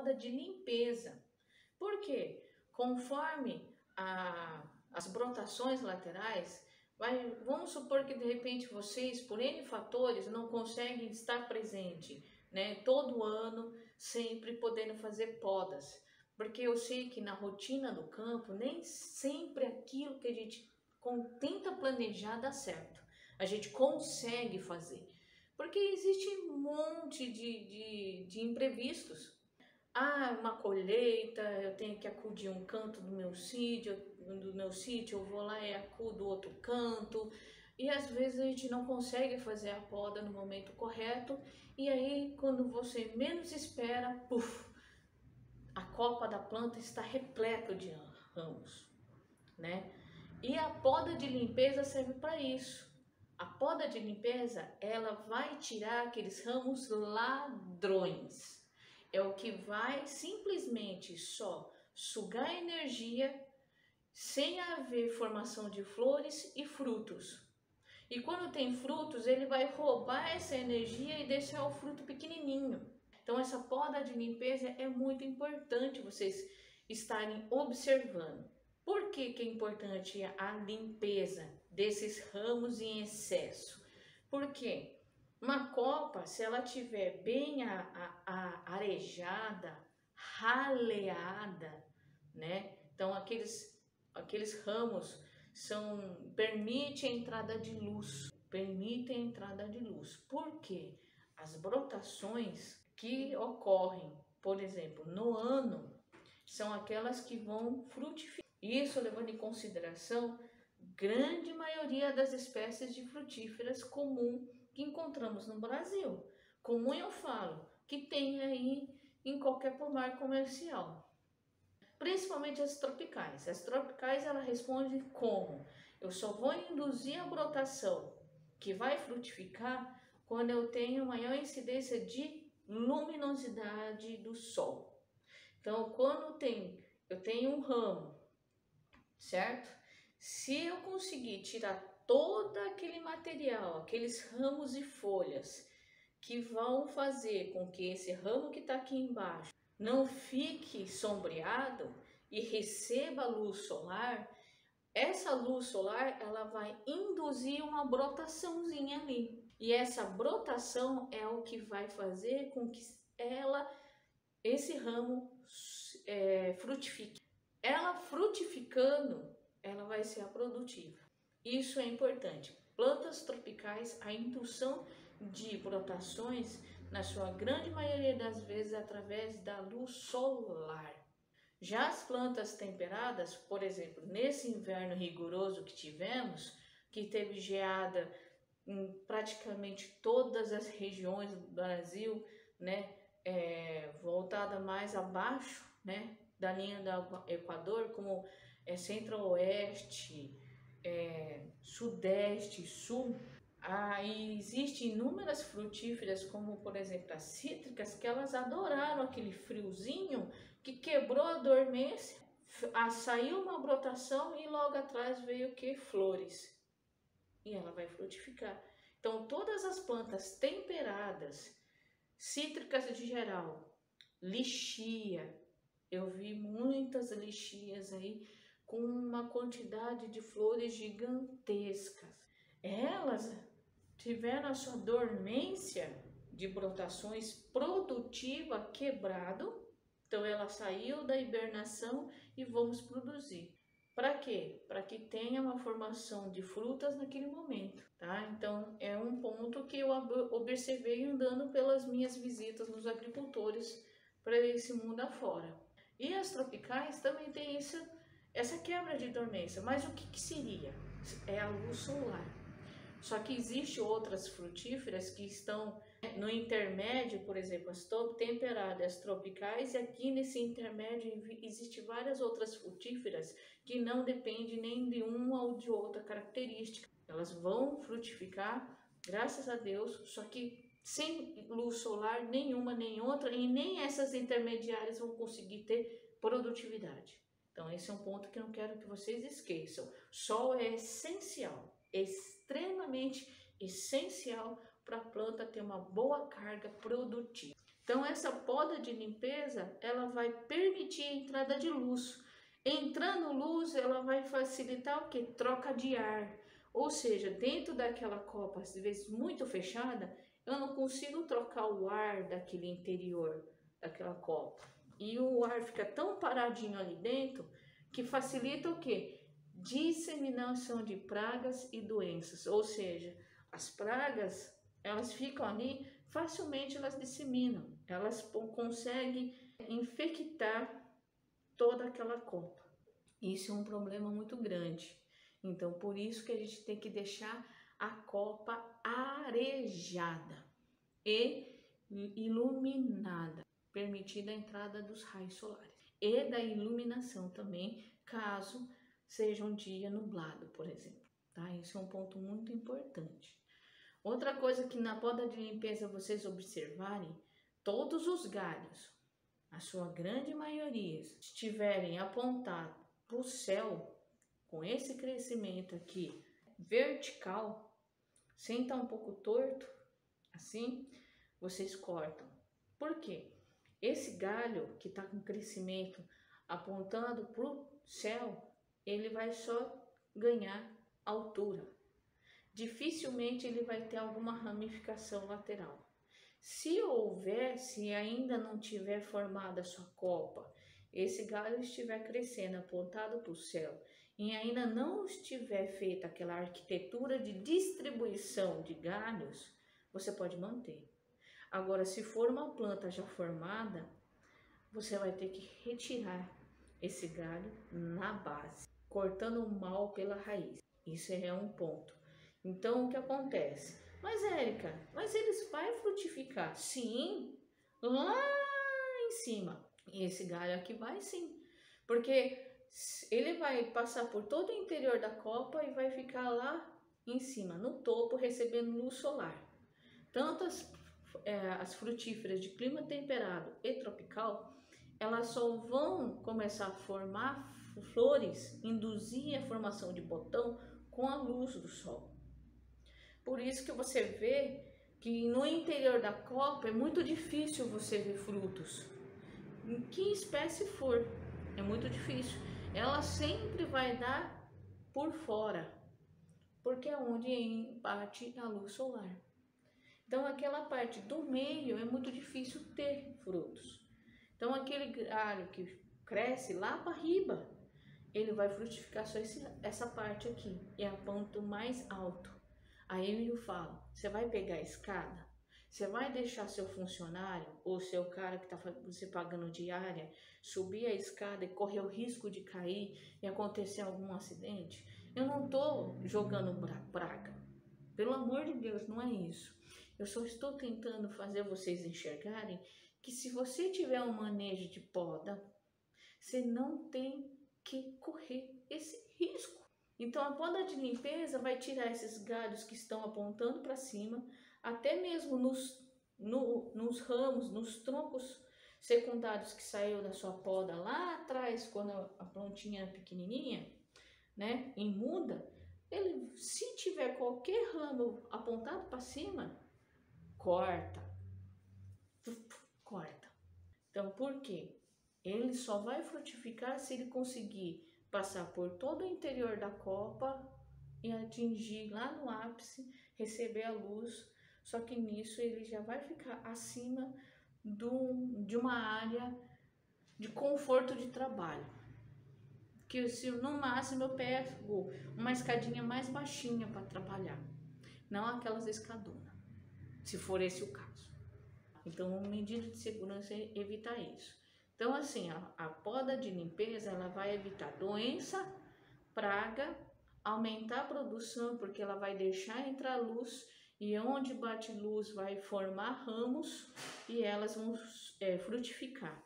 poda de limpeza. Por quê? Conforme as brotações laterais, vamos supor que de repente vocês, por N fatores, não conseguem estar presente, né, todo ano, sempre podendo fazer podas. Porque eu sei que na rotina do campo, nem sempre aquilo que a gente tenta planejar dá certo. A gente consegue fazer. Porque existe um monte de imprevistos. Uma colheita, eu tenho que acudir um canto do meu sítio, eu vou lá e acudo outro canto. E às vezes a gente não consegue fazer a poda no momento correto. E aí, quando você menos espera, puf, a copa da planta está repleta de ramos, né? E a poda de limpeza serve para isso. A poda de limpeza, ela vai tirar aqueles ramos ladrões. É o que vai simplesmente só sugar energia sem haver formação de flores e frutos. E quando tem frutos, ele vai roubar essa energia e deixar o fruto pequenininho. Então essa poda de limpeza é muito importante vocês estarem observando. Por que é importante a limpeza desses ramos em excesso? Porque uma copa, se ela tiver bem arejada, raleada, né? Então aqueles ramos permitem a entrada de luz, Por quê? As brotações que ocorrem, por exemplo, no ano, são aquelas que vão frutificar. Isso levando em consideração grande maioria das espécies de frutíferas comum que encontramos no Brasil. Comum eu falo, que tem aí em qualquer pomar comercial. Principalmente as tropicais. As tropicais, ela responde como? Eu só vou induzir a brotação que vai frutificar quando eu tenho maior incidência de luminosidade do sol. Então, quando eu tenho um ramo, certo? Se eu conseguir tirar todo aquele material, aqueles ramos e folhas que vão fazer com que esse ramo que está aqui embaixo não fique sombreado e receba luz solar, essa luz solar ela vai induzir uma brotaçãozinha ali. E essa brotação é o que vai fazer com que esse ramo frutifique. Ela frutificando, ela vai ser a produtiva. Isso é importante. Plantas tropicais, a indução de brotações, na sua grande maioria das vezes, através da luz solar. Já as plantas temperadas, por exemplo, nesse inverno rigoroso que tivemos, que teve geada em praticamente todas as regiões do Brasil, né, voltada mais abaixo, né, da linha do Equador, como centro-oeste, sudeste, sul. E existem inúmeras frutíferas, como por exemplo as cítricas, que elas adoraram aquele friozinho que quebrou a dormência, saiu uma brotação e logo atrás veio o que? Flores. E ela vai frutificar. Então todas as plantas temperadas, cítricas de geral, lixia, eu vi muitas lixias aí com uma quantidade de flores gigantescas. Elas tiveram a sua dormência de brotações produtiva quebrado, então ela saiu da hibernação e vamos produzir. Para quê? Para que tenha uma formação de frutas naquele momento, tá? Então é um ponto que eu observei andando pelas minhas visitas nos agricultores para esse mundo afora. E as tropicais também tem essa quebra de dormência, mas o que seria? É a luz solar. Só que existem outras frutíferas que estão no intermédio, por exemplo, as temperadas, as tropicais, e aqui nesse intermédio existem várias outras frutíferas que não dependem nem de uma ou de outra característica. Elas vão frutificar, graças a Deus, só que sem luz solar nenhuma, nem outra, e nem essas intermediárias vão conseguir ter produtividade. Então esse é um ponto que eu não quero que vocês esqueçam. Sol é essencial, extremamente essencial para a planta ter uma boa carga produtiva. Então essa poda de limpeza, ela vai permitir a entrada de luz. Entrando luz, ela vai facilitar o que? Troca de ar. Ou seja, dentro daquela copa, às vezes muito fechada, eu não consigo trocar o ar daquele interior daquela copa. E o ar fica tão paradinho ali dentro que facilita o quê? Disseminação de pragas e doenças. Ou seja, as pragas, elas ficam ali, facilmente elas disseminam. Elas conseguem infectar toda aquela copa. Isso é um problema muito grande. Então, por isso que a gente tem que deixar a copa arejada e iluminada, permitida a entrada dos raios solares e da iluminação também, caso seja um dia nublado, por exemplo, tá? Isso é um ponto muito importante. Outra coisa que na poda de limpeza vocês observarem, todos os galhos, a sua grande maioria, estiverem apontados para o céu, com esse crescimento aqui vertical, sem estar um pouco torto, assim, vocês cortam. Por quê? Esse galho que está com crescimento apontando para o céu, ele vai só ganhar altura. Dificilmente ele vai ter alguma ramificação lateral. Se houver, se ainda não tiver formada a sua copa, esse galho estiver crescendo apontado para o céu e ainda não estiver feita aquela arquitetura de distribuição de galhos, você pode manter. Agora, se for uma planta já formada, você vai ter que retirar esse galho na base, cortando o mal pela raiz. Isso é um ponto. Então, o que acontece? Mas, Érica, mas eles vão frutificar? Sim, lá em cima. E esse galho aqui vai sim, porque ele vai passar por todo o interior da copa e vai ficar lá em cima, no topo, recebendo luz solar. Tanto as frutíferas de clima temperado e tropical, elas só vão começar a formar flores, induzir a formação de botão com a luz do sol. Por isso que você vê que no interior da copa é muito difícil você ver frutos. Em que espécie for, é muito difícil. Ela sempre vai dar por fora, porque é onde bate a luz solar. Então aquela parte do meio é muito difícil ter frutos. Então aquele galho que cresce lá para riba, ele vai frutificar só essa parte aqui, é a ponto mais alto. Aí eu falo, você vai pegar a escada? Você vai deixar seu funcionário ou seu cara que está você pagando diária subir a escada e correr o risco de cair e acontecer algum acidente? Eu não estou jogando praga. Pelo amor de Deus, não é isso. Eu só estou tentando fazer vocês enxergarem que se você tiver um manejo de poda, você não tem que correr esse risco. Então a poda de limpeza vai tirar esses galhos que estão apontando para cima, até mesmo nos ramos, nos troncos secundários que saiu da sua poda lá atrás, quando a plantinha era pequenininha, né, imunda, ele, se tiver qualquer ramo apontado para cima, corta. Então, por quê? Ele só vai frutificar se ele conseguir passar por todo o interior da copa e atingir lá no ápice, receber a luz. Só que nisso ele já vai ficar acima de uma área de conforto de trabalho. Que se no máximo eu pego uma escadinha mais baixinha para trabalhar, não aquelas escadonas, se for esse o caso. Então, uma medida de segurança é evitar isso. Então, assim, a poda de limpeza, ela vai evitar doença, praga, aumentar a produção, porque ela vai deixar entrar luz, e onde bate luz vai formar ramos e elas vão frutificar.